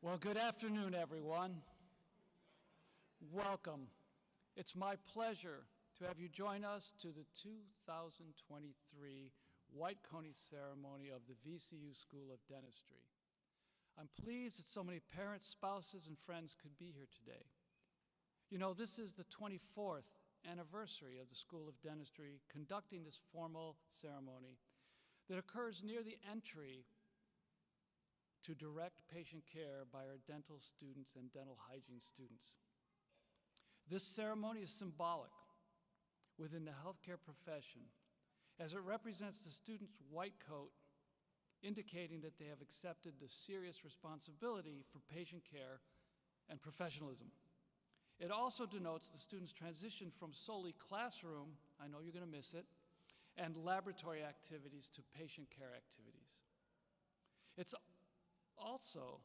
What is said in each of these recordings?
Well, good afternoon, everyone. Welcome. It's my pleasure to have you join us to the 2023 White Coney ceremony of the VCU School of Dentistry. I'm pleased that so many parents, spouses, and friends could be here today. You know, this is the 24th anniversary of the School of Dentistry conducting this formal ceremony that occurs near the entry to direct patient care by our dental students and dental hygiene students. This ceremony is symbolic within the healthcare profession as it represents the student's white coat, indicating that they have accepted the serious responsibility for patient care and professionalism. It also denotes the student's transition from solely classroom, I know you're going to miss it, and laboratory activities to patient care activities. It's also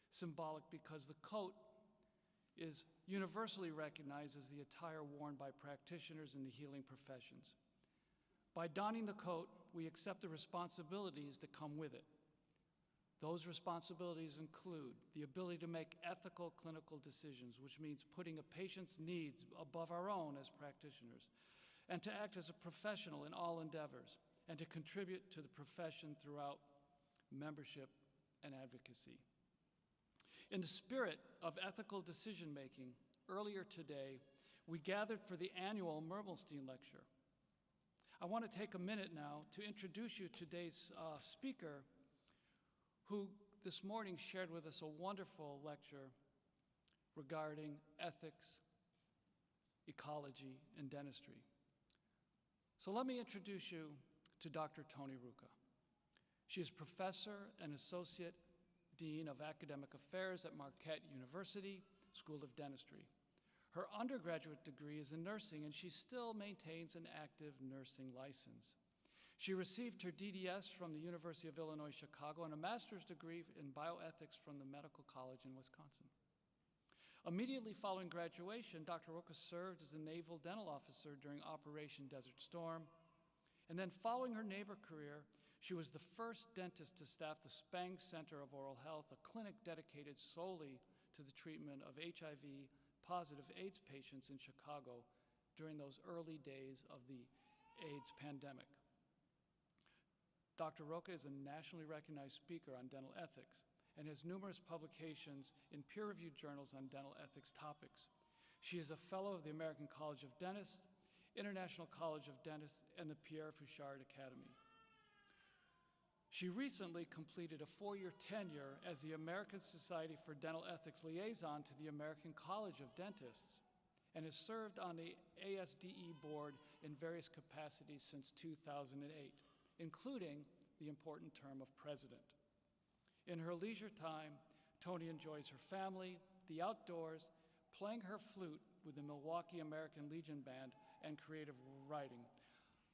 symbolic because the coat is universally recognized as the attire worn by practitioners in the healing professions. By donning the coat, we accept the responsibilities that come with it. Those responsibilities include the ability to make ethical clinical decisions, which means putting a patient's needs above our own as practitioners, and to act as a professional in all endeavors, and to contribute to the profession throughout membership and advocacy. In the spirit of ethical decision-making, earlier today, we gathered for the annual Mermelstein Lecture. I want to take a minute now to introduce you to today's speaker, who this morning shared with us a wonderful lecture regarding ethics, ecology, and dentistry. So let me introduce you to Dr. Toni Ruka. She is professor and associate dean of academic affairs at Marquette University School of Dentistry. Her undergraduate degree is in nursing, and she still maintains an active nursing license. She received her DDS from the University of Illinois Chicago and a master's degree in bioethics from the Medical College in Wisconsin. Immediately following graduation, Dr. Ruka served as a naval dental officer during Operation Desert Storm. And then following her naval career, she was the first dentist to staff the Spang Center of Oral Health, a clinic dedicated solely to the treatment of HIV-positive AIDS patients in Chicago during those early days of the AIDS pandemic. Dr. Ruka is a nationally recognized speaker on dental ethics and has numerous publications in peer-reviewed journals on dental ethics topics. She is a fellow of the American College of Dentists, International College of Dentists, and the Pierre Fauchard Academy. She recently completed a 4-year tenure as the American Society for Dental Ethics liaison to the American College of Dentists and has served on the ASDE board in various capacities since 2008, including the important term of president. In her leisure time, Toni enjoys her family, the outdoors, playing her flute with the Milwaukee American Legion Band, and creative writing.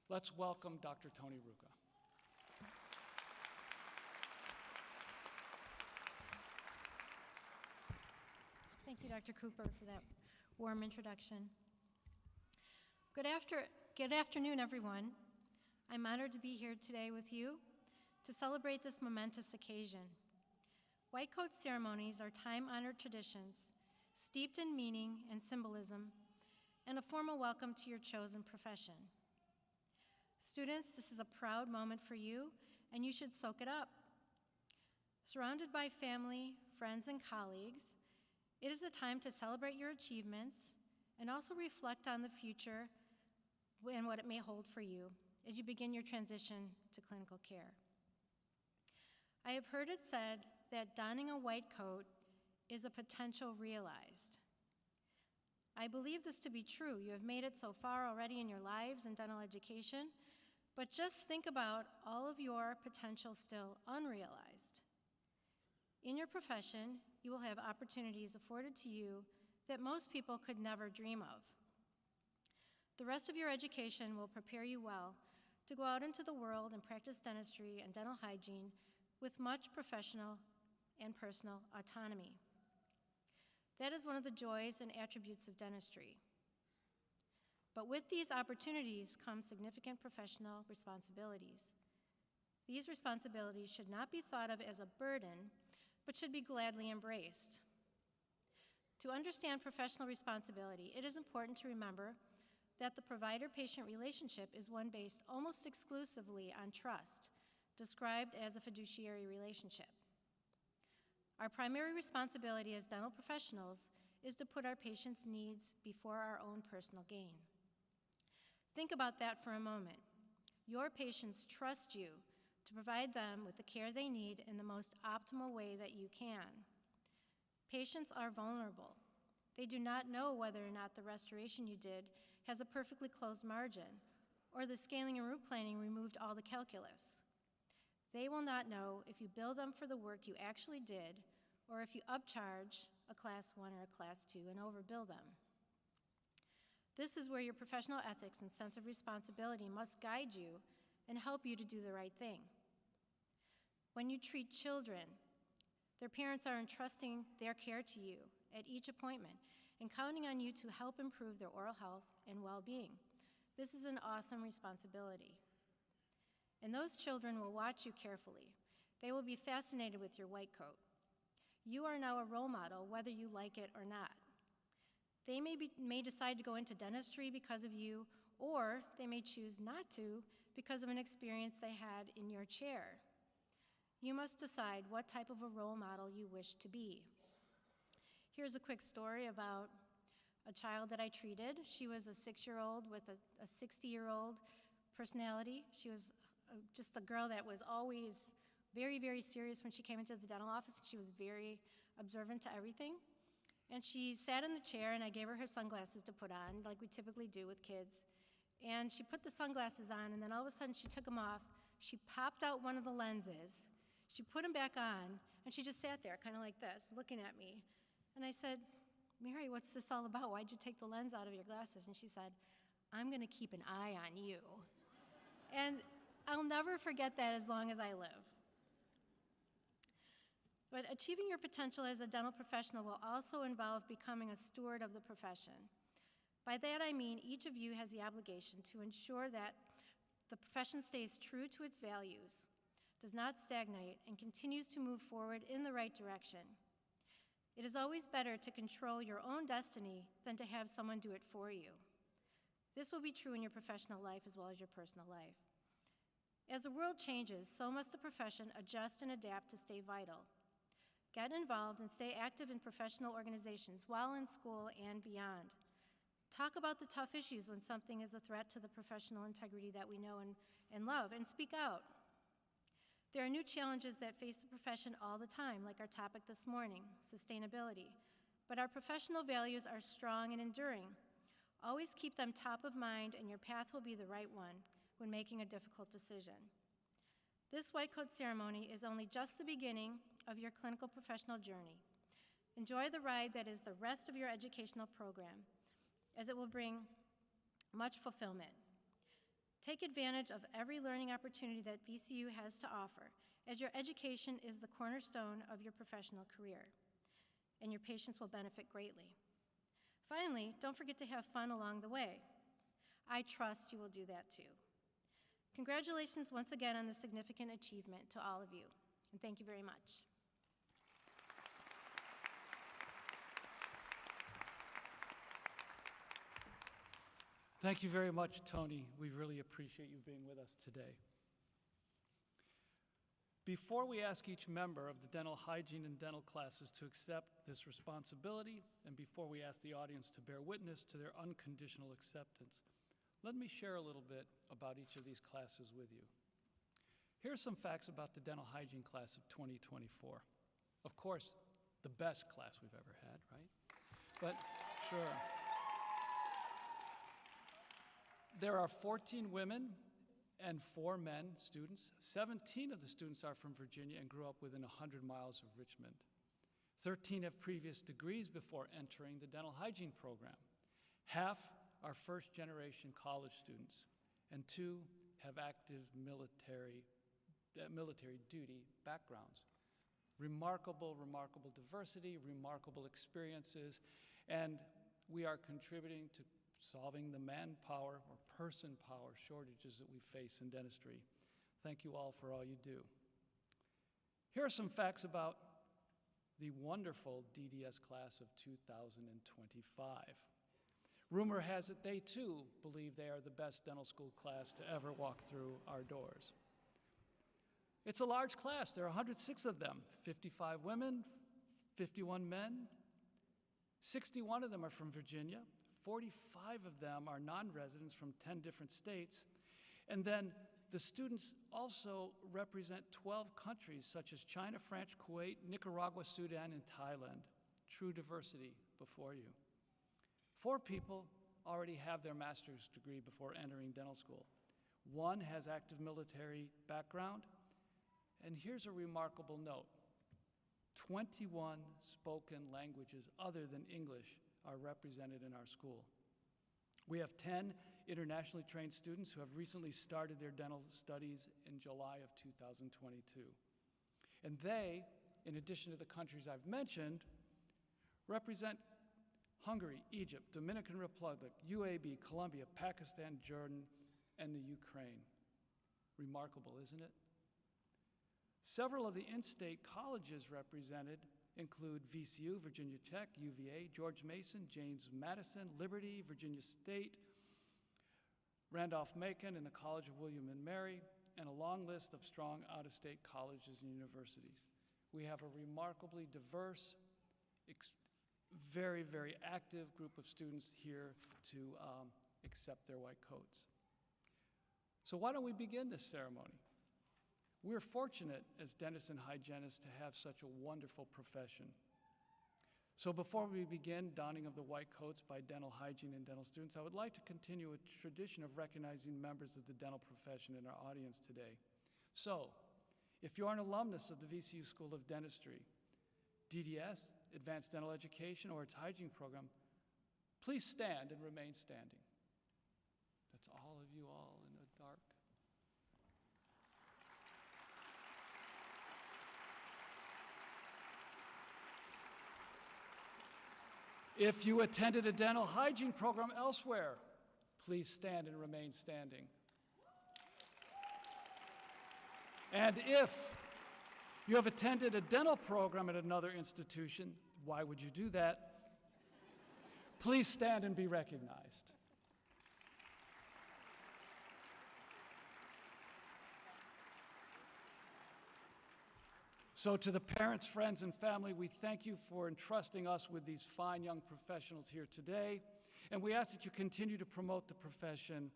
Let's welcome Dr. Toni Ruka. Thank you, Dr. Cooper, for that warm introduction. Good afternoon, everyone. I'm honored to be here today with you to celebrate this momentous occasion. White coat ceremonies are time-honored traditions steeped in meaning and symbolism, and a formal welcome to your chosen profession. Students, this is a proud moment for you, and you should soak it up. Surrounded by family, friends, and colleagues, it is a time to celebrate your achievements and also reflect on the future and what it may hold for you as you begin your transition to clinical care. I have heard it said that donning a white coat is a potential realized. I believe this to be true. You have made it so far already in your lives in dental education, but just think about all of your potential still unrealized. In your profession, you will have opportunities afforded to you that most people could never dream of. The rest of your education will prepare you well to go out into the world and practice dentistry and dental hygiene with much professional and personal autonomy. That is one of the joys and attributes of dentistry. But with these opportunities come significant professional responsibilities. These responsibilities should not be thought of as a burden, but should be gladly embraced. To understand professional responsibility, it is important to remember that the provider-patient relationship is one based almost exclusively on trust, described as a fiduciary relationship. Our primary responsibility as dental professionals is to put our patients' needs before our own personal gain. Think about that for a moment. Your patients trust you to provide them with the care they need in the most optimal way that you can. Patients are vulnerable. They do not know whether or not the restoration you did has a perfectly closed margin, or the scaling and root planing removed all the calculus. They will not know if you bill them for the work you actually did, or if you upcharge a Class 1 or a Class 2 and overbill them. This is where your professional ethics and sense of responsibility must guide you and help you to do the right thing. When you treat children, their parents are entrusting their care to you at each appointment and counting on you to help improve their oral health and well-being. This is an awesome responsibility. And those children will watch you carefully. They will be fascinated with your white coat. You are now a role model, whether you like it or not. They may decide to go into dentistry because of you, or they may choose not to because of an experience they had in your chair. You must decide what type of a role model you wish to be. Here's a quick story about a child that I treated. She was a 6-year-old with a 60-year-old personality. She was just a girl that was always very, very serious when she came into the dental office. She was very observant to everything. And she sat in the chair, and I gave her sunglasses to put on, like we typically do with kids. And she put the sunglasses on, and then all of a sudden she took them off. She popped out one of the lenses. She put them back on, and she just sat there, kind of like this, looking at me. And I said, "Mary, what's this all about? Why'd you take the lens out of your glasses?" And she said, "I'm going to keep an eye on you." And I'll never forget that as long as I live. But achieving your potential as a dental professional will also involve becoming a steward of the profession. By that I mean each of you has the obligation to ensure that the profession stays true to its values, does not stagnate, and continues to move forward in the right direction. It is always better to control your own destiny than to have someone do it for you. This will be true in your professional life as well as your personal life. As the world changes, so must the profession adjust and adapt to stay vital. Get involved and stay active in professional organizations while in school and beyond. Talk about the tough issues when something is a threat to the professional integrity that we know and love, and speak out. There are new challenges that face the profession all the time, like our topic this morning, sustainability. But our professional values are strong and enduring. Always keep them top of mind, and your path will be the right one when making a difficult decision. This white coat ceremony is only just the beginning of your clinical professional journey. Enjoy the ride that is the rest of your educational program, as it will bring much fulfillment. Take advantage of every learning opportunity that VCU has to offer, as your education is the cornerstone of your professional career, and your patients will benefit greatly. Finally, don't forget to have fun along the way. I trust you will do that too. Congratulations once again on the significant achievement to all of you, and thank you very much. Thank you very much, Tony. We really appreciate you being with us today. Before we ask each member of the dental hygiene and dental classes to accept this responsibility, and before we ask the audience to bear witness to their unconditional acceptance, let me share a little bit about each of these classes with you. Here are some facts about the Dental Hygiene Class of 2024. Of course, the best class we've ever had, right? But sure. There are 14 women and 4 men students. 17 of the students are from Virginia and grew up within 100 miles of Richmond. 13 have previous degrees before entering the dental hygiene program. Half are first-generation college students, and 2 have active military duty backgrounds. Remarkable, remarkable diversity, remarkable experiences, and we are contributing to solving the manpower or person power shortages that we face in dentistry. Thank you all for all you do. Here are some facts about the wonderful DDS class of 2025. Rumor has it they too believe they are the best dental school class to ever walk through our doors. It's a large class. There are 106 of them, 55 women, 51 men. 61 of them are from Virginia. 45 of them are non-residents from 10 different states. And then the students also represent 12 countries such as China, France, Kuwait, Nicaragua, Sudan, and Thailand. True diversity before you. 4 people already have their master's degree before entering dental school. 1 has active military background. And here's a remarkable note. 21 spoken languages other than English are represented in our school. We have 10 internationally trained students who have recently started their dental studies in July of 2022. And they, in addition to the countries I've mentioned, represent Hungary, Egypt, Dominican Republic, UAE, Colombia, Pakistan, Jordan, and the Ukraine. Remarkable, isn't it? Several of the in-state colleges represented include VCU, Virginia Tech, UVA, George Mason, James Madison, Liberty, Virginia State, Randolph-Macon, and the College of William and Mary, and a long list of strong out-of-state colleges and universities. We have a remarkably diverse, very, very active group of students here to accept their white coats. So why don't we begin this ceremony? We're fortunate as dentists and hygienists to have such a wonderful profession. So before we begin donning of the white coats by dental hygiene and dental students, I would like to continue a tradition of recognizing members of the dental profession in our audience today. So, if you're an alumnus of the VCU School of Dentistry, DDS, Advanced Dental Education, or its hygiene program, please stand and remain standing. That's all of you all in the dark. If you attended a dental hygiene program elsewhere, please stand and remain standing. And if you have attended a dental program at another institution, why would you do that? Please stand and be recognized. So to the parents, friends, and family, we thank you for entrusting us with these fine young professionals here today, and we ask that you continue to promote the profession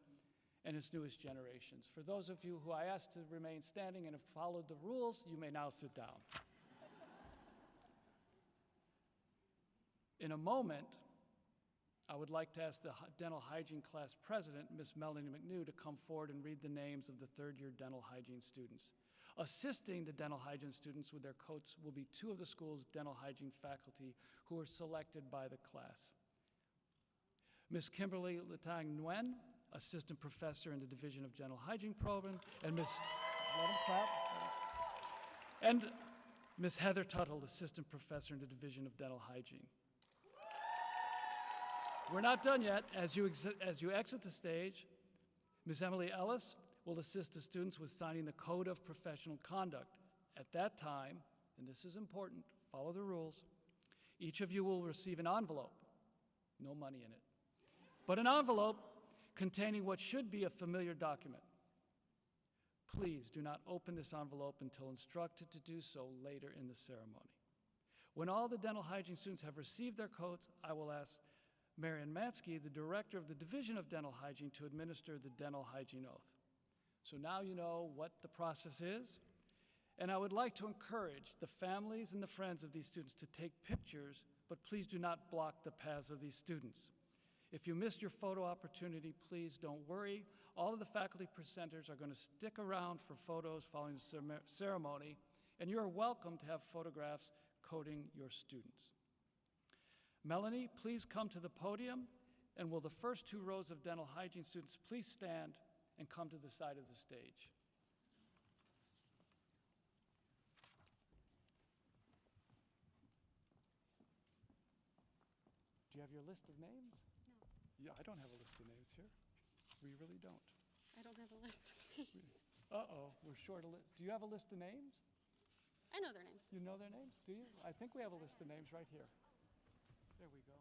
and its newest generations. For those of you who I asked to remain standing and have followed the rules, you may now sit down. In a moment, I would like to ask the Dental Hygiene Class President, Ms. Melanie McNew, to come forward and read the names of the third-year dental hygiene students. Assisting the dental hygiene students with their coats will be 2 of the school's dental hygiene faculty who were selected by the class. Ms. Kimberly Latang Nguyen, Assistant Professor in the Division of Dental Hygiene Program, and Ms. Let him clap. And Ms. Heather Tuttle, Assistant Professor in the Division of Dental Hygiene. We're not done yet. As you exit the stage, Ms. Emily Ellis will assist the students with signing the Code of Professional Conduct. At that time, and this is important, follow the rules, each of you will receive an envelope, no money in it, but an envelope containing what should be a familiar document. Please do not open this envelope until instructed to do so later in the ceremony. When all the dental hygiene students have received their coats, I will ask Marian Matsky, the Director of the Division of Dental Hygiene, to administer the dental hygiene oath. So now you know what the process is, and I would like to encourage the families and the friends of these students to take pictures, but please do not block the paths of these students. If you missed your photo opportunity, please don't worry. All of the faculty presenters are going to stick around for photos following the ceremony, and you are welcome to have photographs coding your students. Melanie, please come to the podium, and will the first 2 rows of dental hygiene students please stand and come to the side of the stage. Do you have your list of names? No. Yeah, I don't have a list of names here. We really don't. I don't have a list of names. Uh-oh, we're short a list. Do you have a list of names? I know their names. You know their names, do you? I think we have a list of names right here. There we go.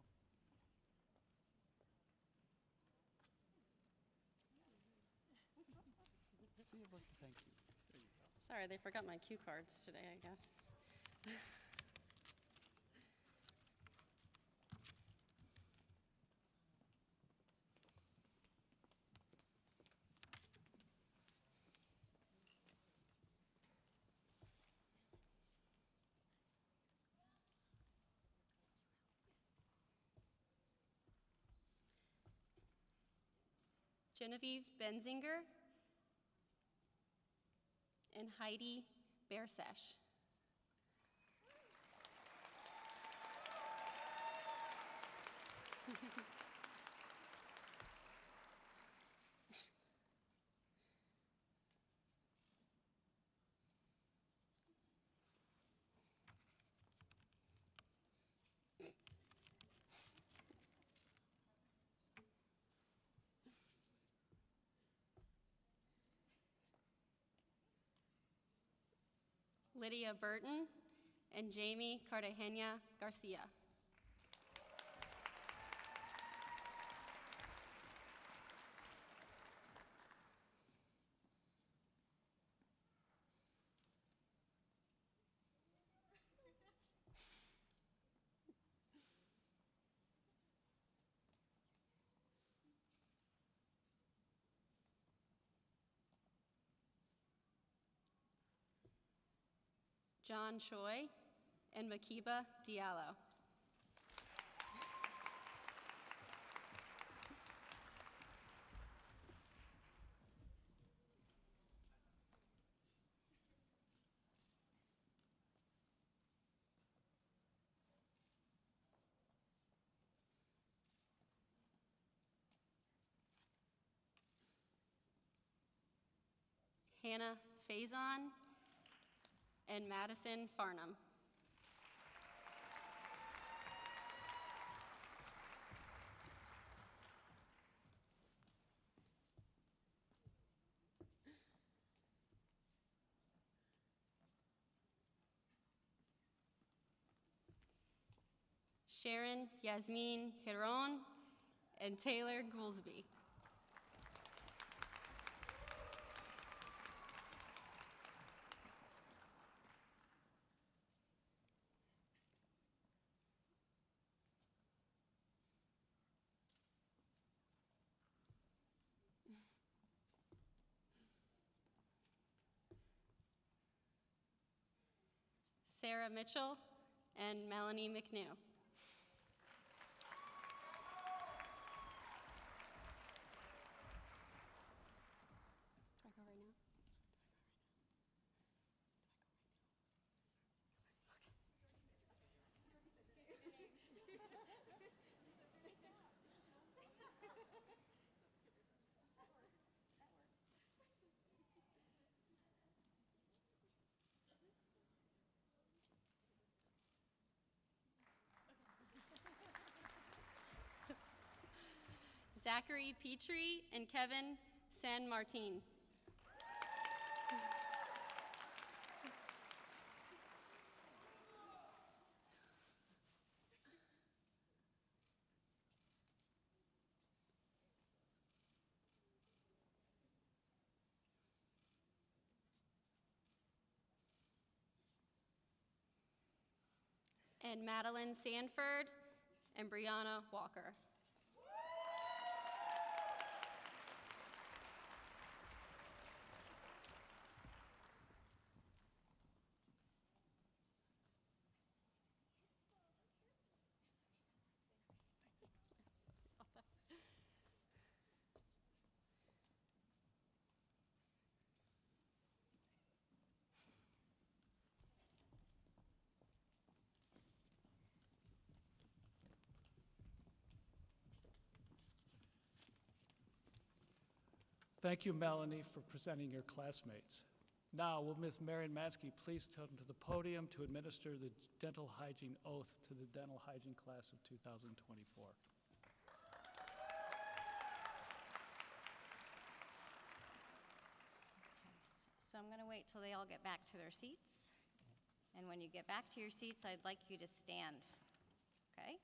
See, look, thank you. There you go. Sorry, they forgot my cue cards today, I guess. Genevieve Benzinger and Heidi Bearsesh. Lydia Burton and Jamie Cartagena Garcia. John Choi and Makiba Diallo. Hannah Faison and Madison Farnham. Sharon Yasmin Hiron and Taylor Goolsby. Sarah Mitchell and Melanie McNew. Do I go right now? Zachary Petrie and Kevin San Martin. And Madeline Sanford and Brianna Walker. Thank you, Melanie, for presenting your classmates. Now, will Ms. Marion Mansky please come to the podium to administer the dental hygiene oath to the Dental Hygiene Class of 2024. So I'm going to wait till they all get back to their seats. And when you get back to your seats, I'd like you to stand, okay?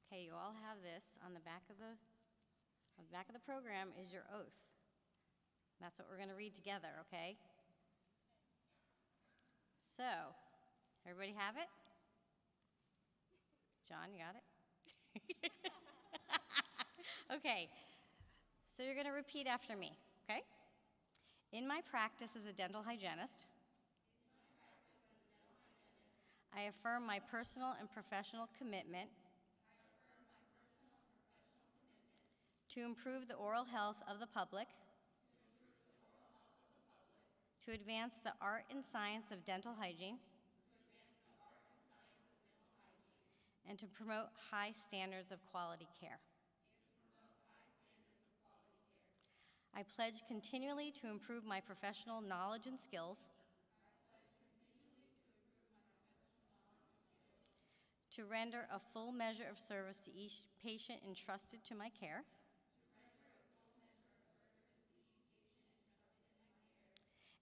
Okay, you all have this on the back of the program is your oath. That's what we're going to read together, okay? So, everybody have it? John, you got it? Okay, so you're going to repeat after me, okay? In my practice as a dental hygienist, I affirm my personal and professional commitment to improve the oral health of the public, to advance the art and science of dental hygiene, and to promote high standards of quality care. I pledge continually to improve my professional knowledge and skills, to render a full measure of service to each patient entrusted to my care,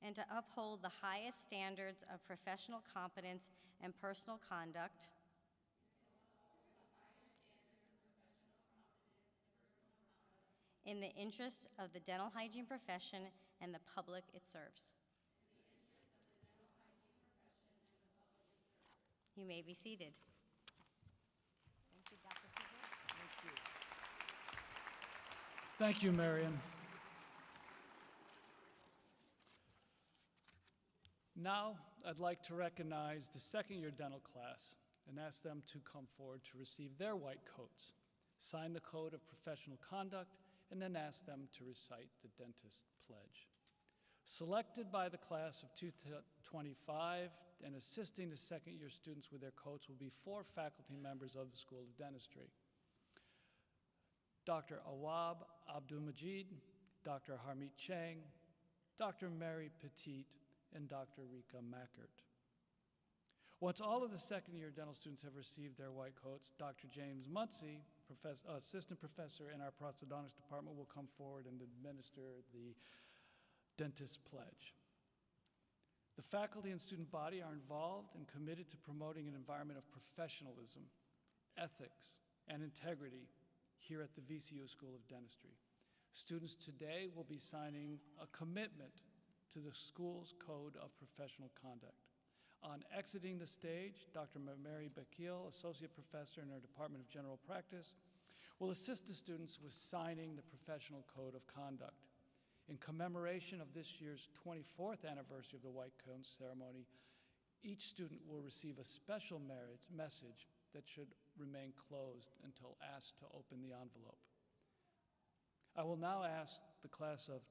and to uphold the highest standards of professional competence and personal conduct in the interest of the dental hygiene profession and the public it serves. You may be seated. Thank you, Dr. Cooper. Thank you, Marion. Now, I'd like to recognize the second-year dental class and ask them to come forward to receive their white coats, sign the Code of Professional Conduct, and then ask them to recite the Dentist Pledge. Selected by the class of 2025 and assisting the second-year students with their coats will be 4 faculty members of the School of Dentistry: Dr. Awab Abdul-Majid, Dr. Harmeet Chang, Dr. Mary Petit, and Dr. Rika Mackert. Once all of the second-year dental students have received their white coats, Dr. James Muncy, assistant professor in our prosthodontics department, will come forward and administer the Dentist Pledge. The faculty and student body are involved and committed to promoting an environment of professionalism, ethics, and integrity here at the VCU School of Dentistry. Students today will be signing a commitment to the school's Code of Professional Conduct. On exiting the stage, Dr. Mary Bakil, Associate Professor in our Department of General Practice, will assist the students with signing the Professional Code of Conduct. In commemoration of this year's 24th anniversary of the White Cone Ceremony, each student will receive a special message that should remain closed until asked to open the envelope. I will now ask the class of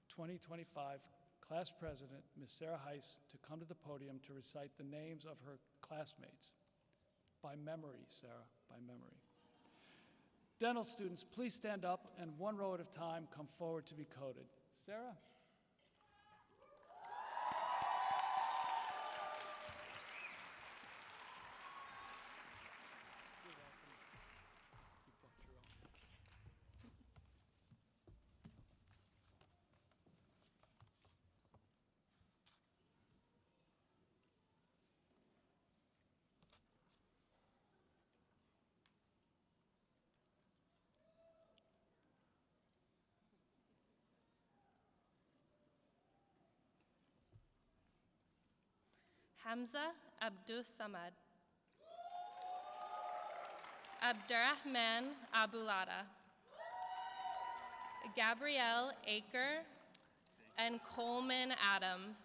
2025 Class President, Ms. Sarah Heiss, to come to the podium to recite the names of her classmates. By memory, Sarah, by memory. Dental students, please stand up and one row at a time come forward to be coded. Sarah? Hamza Abdus Samad. Abdurrahman Abulada. Gabrielle Aker and Coleman Adams.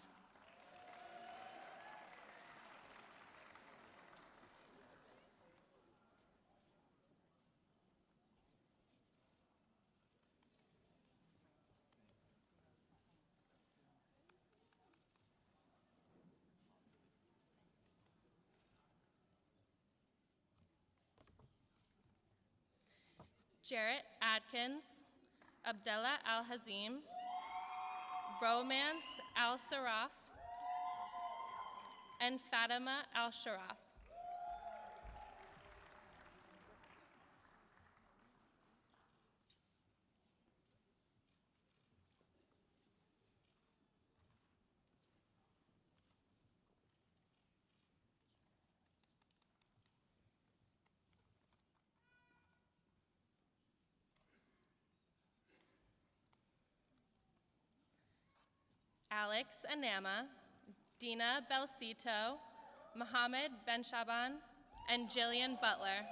Jarrett Adkins, Abdullah Al-Hazim, Romance Al-Saraf, and Fatima Al-Sharaf. Alex Anama, Dina Belcito, Mohammed Benshaban, and Jillian Butler.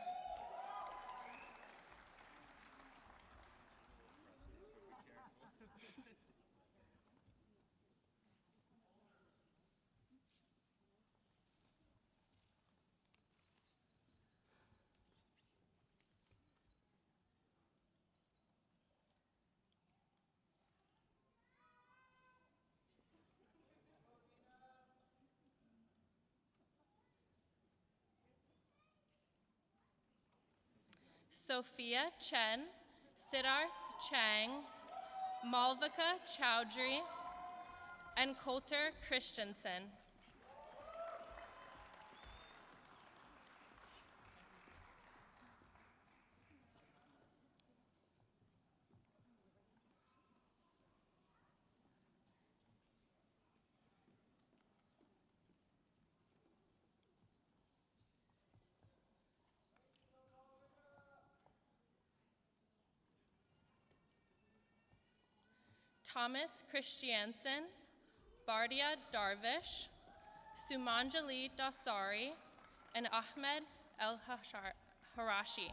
Sophia Chen, Siddharth Chang, Malvika Chowdhury, and Coulter Christensen. Thomas Christiansen, Bardia Darvish, Sumanjali Dasari, and Ahmed El-Harashi.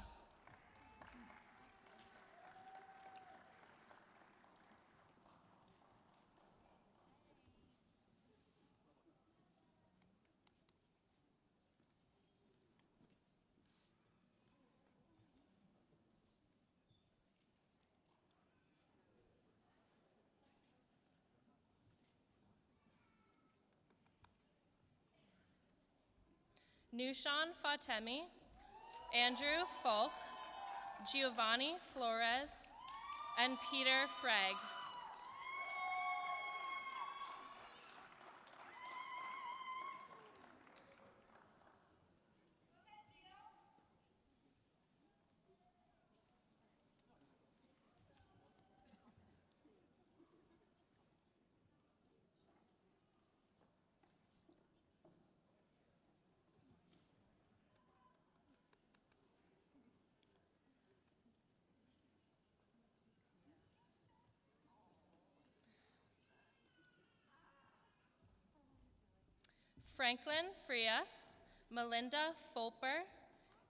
Nushan Fatemi, Andrew Falk, Giovanni Flores, and Peter Freg. Franklin Frias, Melinda Fulper,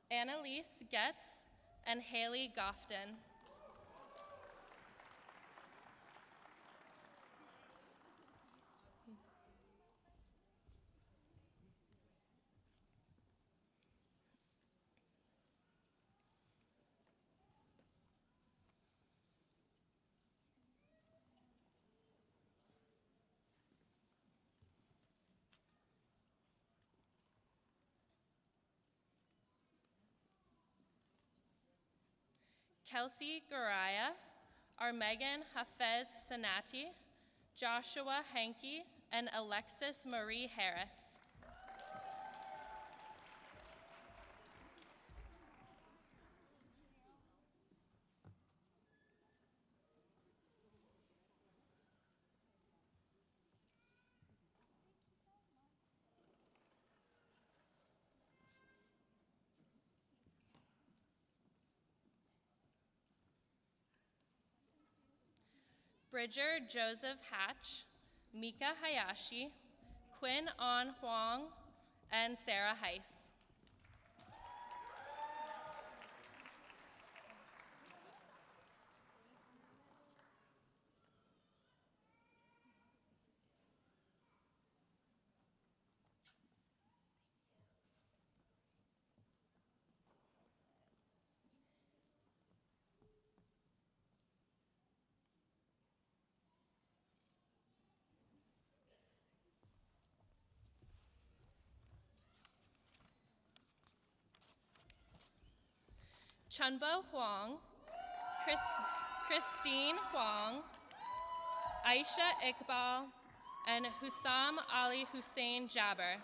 Annalise Getz, and Haley Gofton. Kelsey Garaya, Armegan Hafez Sanati, Joshua Hankey, and Alexis Marie Harris. Bridger Joseph Hatch, Mika Hayashi, Quinn An Huang, and Sarah Heiss. Chunbo Huang, Christine Huang, Aisha Iqbal, and Hussam Ali Hussein Jabber.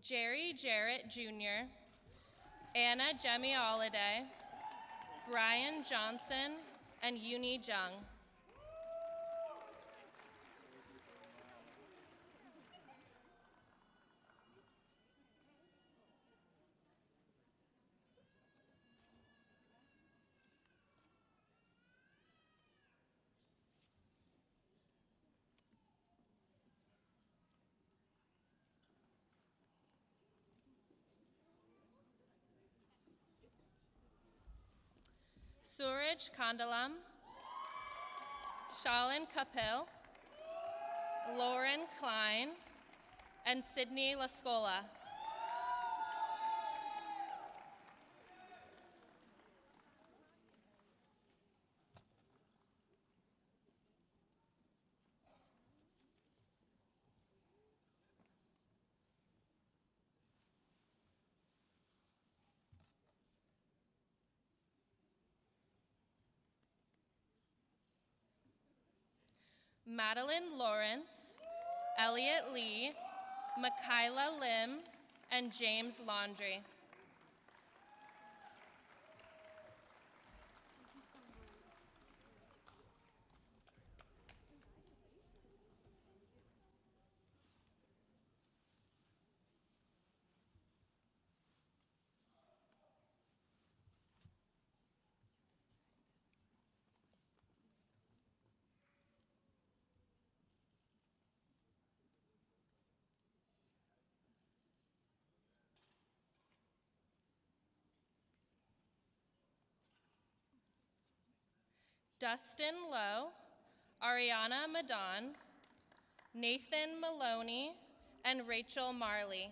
Jerry Jarrett Jr., Anna Jemmy Holiday, Brian Johnson, and Uni Jung. Suraj Kandalam, Shalin Kapil, Lauren Klein, and Sydney Lascola. Madeline Lawrence, Elliot Lee, Michaela Lim, and James Laundrie. Dustin Lowe, Ariana Madon, Nathan Maloney, and Rachel Marley.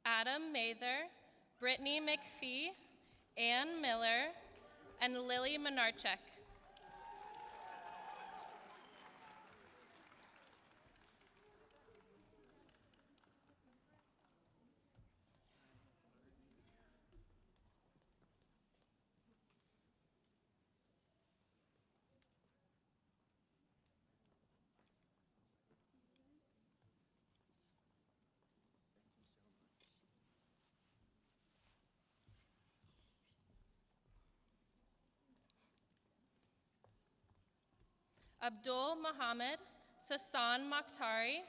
Adam Mather, Brittany McPhee, Ann Miller, and Lily Menarchek. Abdul Muhammad, Sasan Makhtari,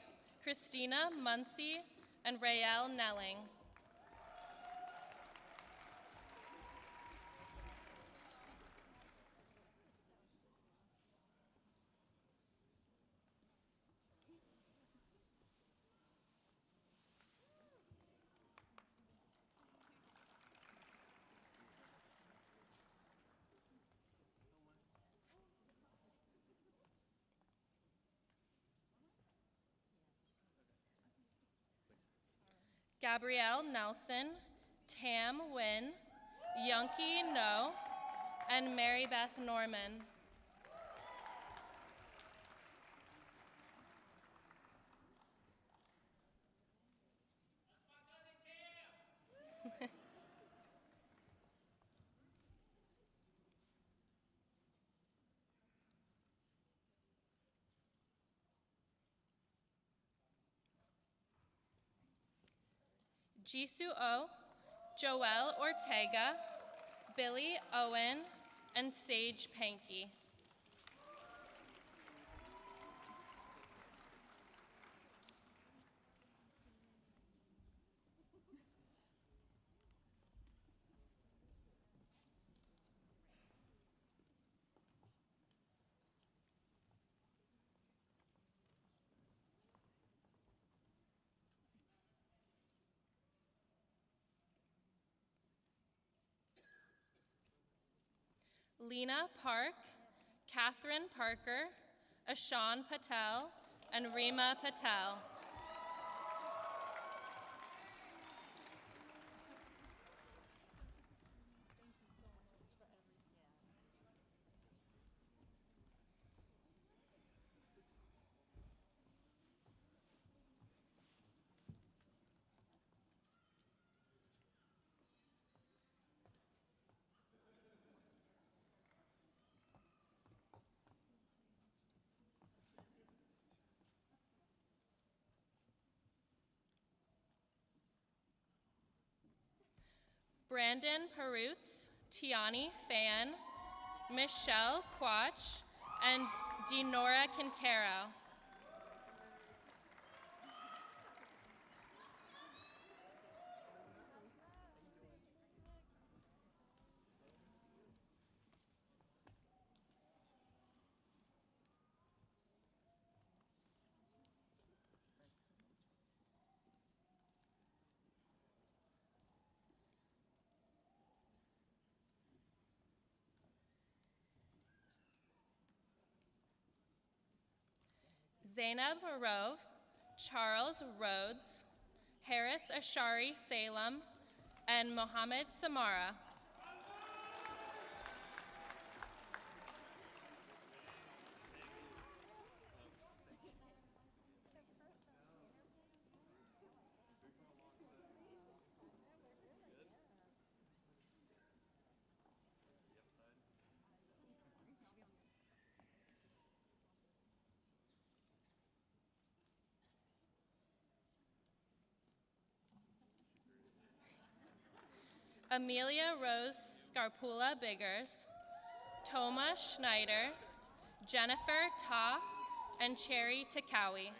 Christina Muncie, and Rael Nelling. Gabrielle Nelson, Tam Wynn, Yunki No, and Mary Beth Norman. Jisoo O, Joelle Ortega, Billy Owen, and Sage Pankey. Lena Park, Catherine Parker, Ashan Patel, and Rima Patel. Brandon Perutz, Tiani Fan, Michelle Quach, and Dinora Quintero. Zainab Arov, Charles Rhodes, Harris Ashari Salem, and Mohammed Samara. Amelia Rose Scarpula Biggers, Toma Schneider, Jennifer Ta, and Cherry Takawi.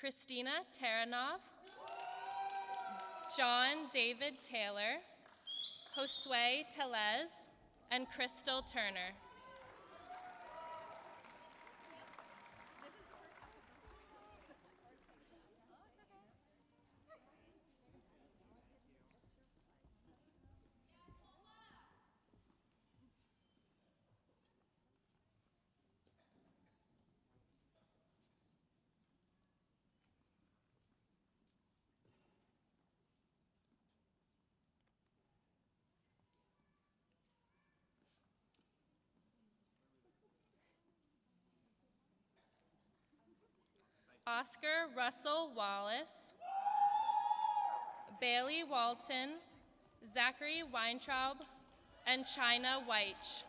Christina Taranov, John David Taylor, Josue Telez, and Crystal Turner. Oscar Russell Wallace, Bailey Walton, Zachary Weintraub, and China Weich.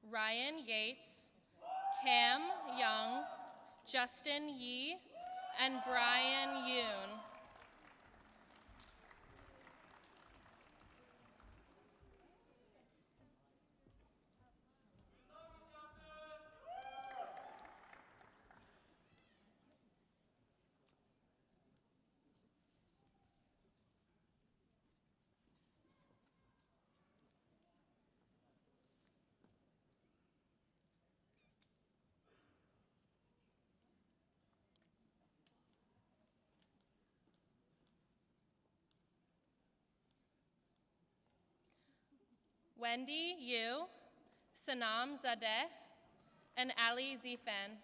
Ryan Yates, Cam Young, Justin Yee, and Brian Yoon. Wendy Yu, Sanam Zadeh, and Ali Zifan.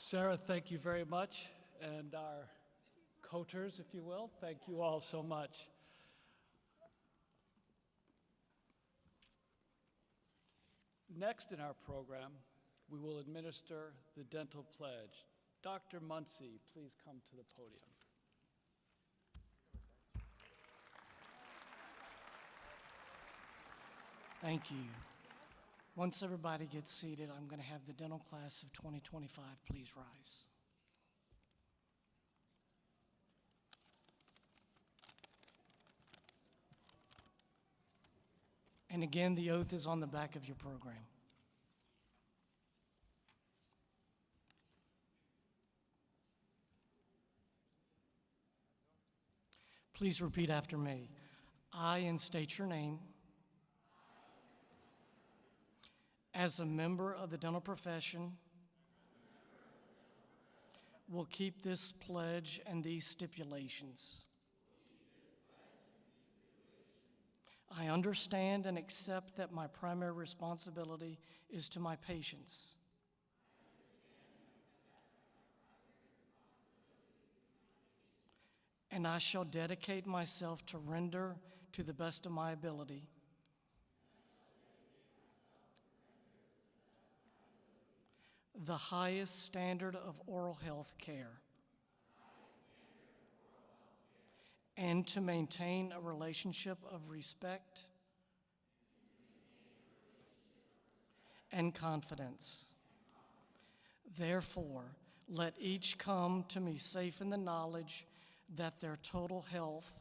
Sarah, thank you very much, and our coaters, if you will, thank you all so much. Next in our program, we will administer the dental pledge. Dr. Muncy, please come to the podium. Thank you. Once everybody gets seated, I'm going to have the dental class of 2025 please rise. And again, the oath is on the back of your program. Please repeat after me. I, and state your name, as a member of the dental profession, will keep this pledge and these stipulations. I understand and accept that my primary responsibility is to my patients. And I shall dedicate myself to render, to the best of my ability, the highest standard of oral health care, and to maintain a relationship of respect and confidence. Therefore, let each come to me safe in the knowledge that their total health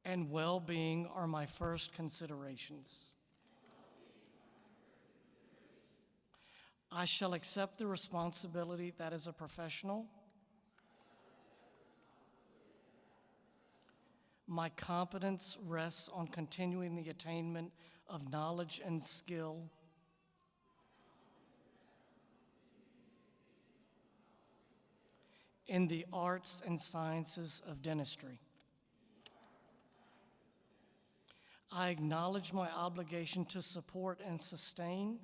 and well-being are my first considerations. I shall accept the responsibility that as a professional, my competence rests on continuing the attainment of knowledge and skill in the arts and sciences of dentistry. I acknowledge my obligation to support and sustain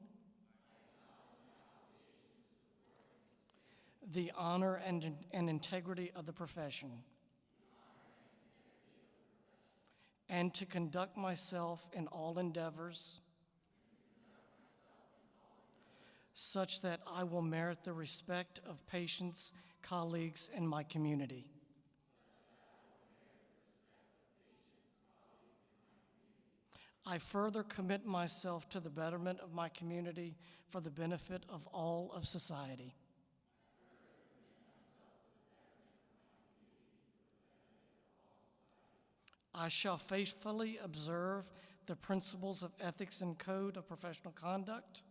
the honor and integrity of the profession, and to conduct myself in all endeavors such that I will merit the respect of patients, colleagues, and my community. I further commit myself to the betterment of my community for the benefit of all of society. I shall faithfully observe the principles of ethics and code of professional conduct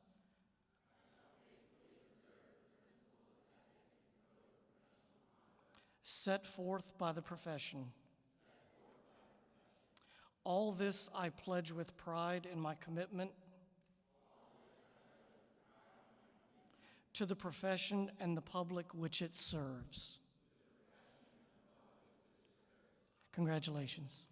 set forth by the profession. All this I pledge with pride in my commitment to the profession and the public which it serves. Congratulations.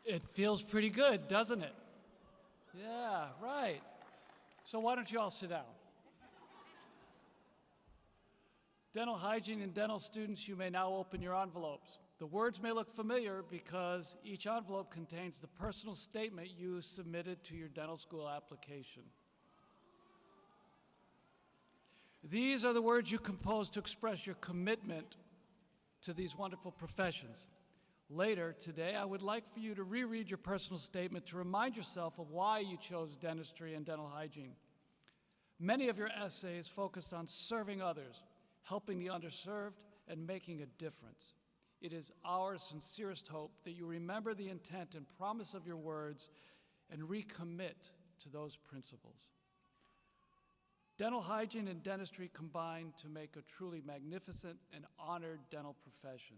It feels pretty good, doesn't it? Yeah, right. So why don't you all sit down? Dental hygiene and dental students, you may now open your envelopes. The words may look familiar because each envelope contains the personal statement you submitted to your dental school application. These are the words you composed to express your commitment to these wonderful professions. Later today, I would like for you to reread your personal statement to remind yourself of why you chose dentistry and dental hygiene. Many of your essays focused on serving others, helping the underserved, and making a difference. It is our sincerest hope that you remember the intent and promise of your words and recommit to those principles. Dental hygiene and dentistry combine to make a truly magnificent and honored dental profession.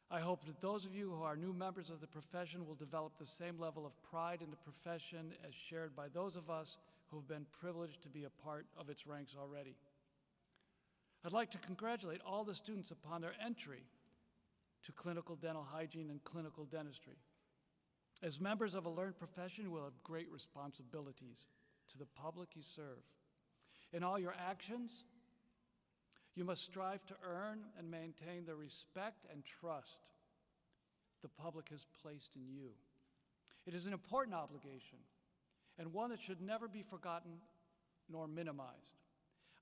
I hope that those of you who are new members of the profession will develop the same level of pride in the profession as shared by those of us who have been privileged to be a part of its ranks already. I'd like to congratulate all the students upon their entry to clinical dental hygiene and clinical dentistry. As members of a learned profession, you will have great responsibilities to the public you serve. In all your actions, you must strive to earn and maintain the respect and trust the public has placed in you. It is an important obligation and one that should never be forgotten nor minimized.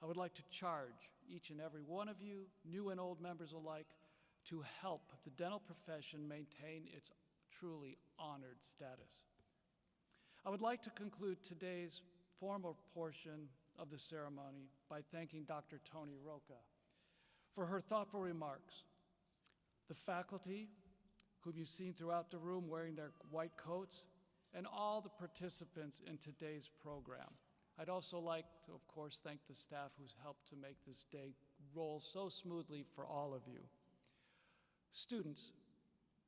I would like to charge each and every one of you, new and old members alike, to help the dental profession maintain its truly honored status. I would like to conclude today's formal portion of the ceremony by thanking Dr. Tony Roca for her thoughtful remarks. The faculty, whom you've seen throughout the room wearing their white coats, and all the participants in today's program. I'd also like to, of course, thank the staff who's helped to make this day roll so smoothly for all of you. Students,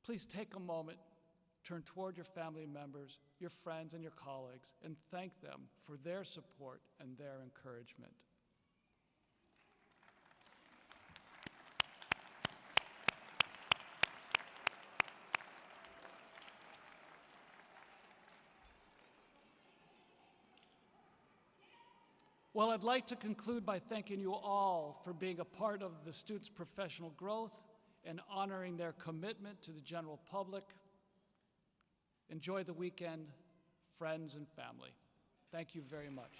please take a moment, turn toward your family members, your friends, and your colleagues, and thank them for their support and their encouragement. Well, I'd like to conclude by thanking you all for being a part of the students' professional growth and honoring their commitment to the general public. Enjoy the weekend, friends and family. Thank you very much.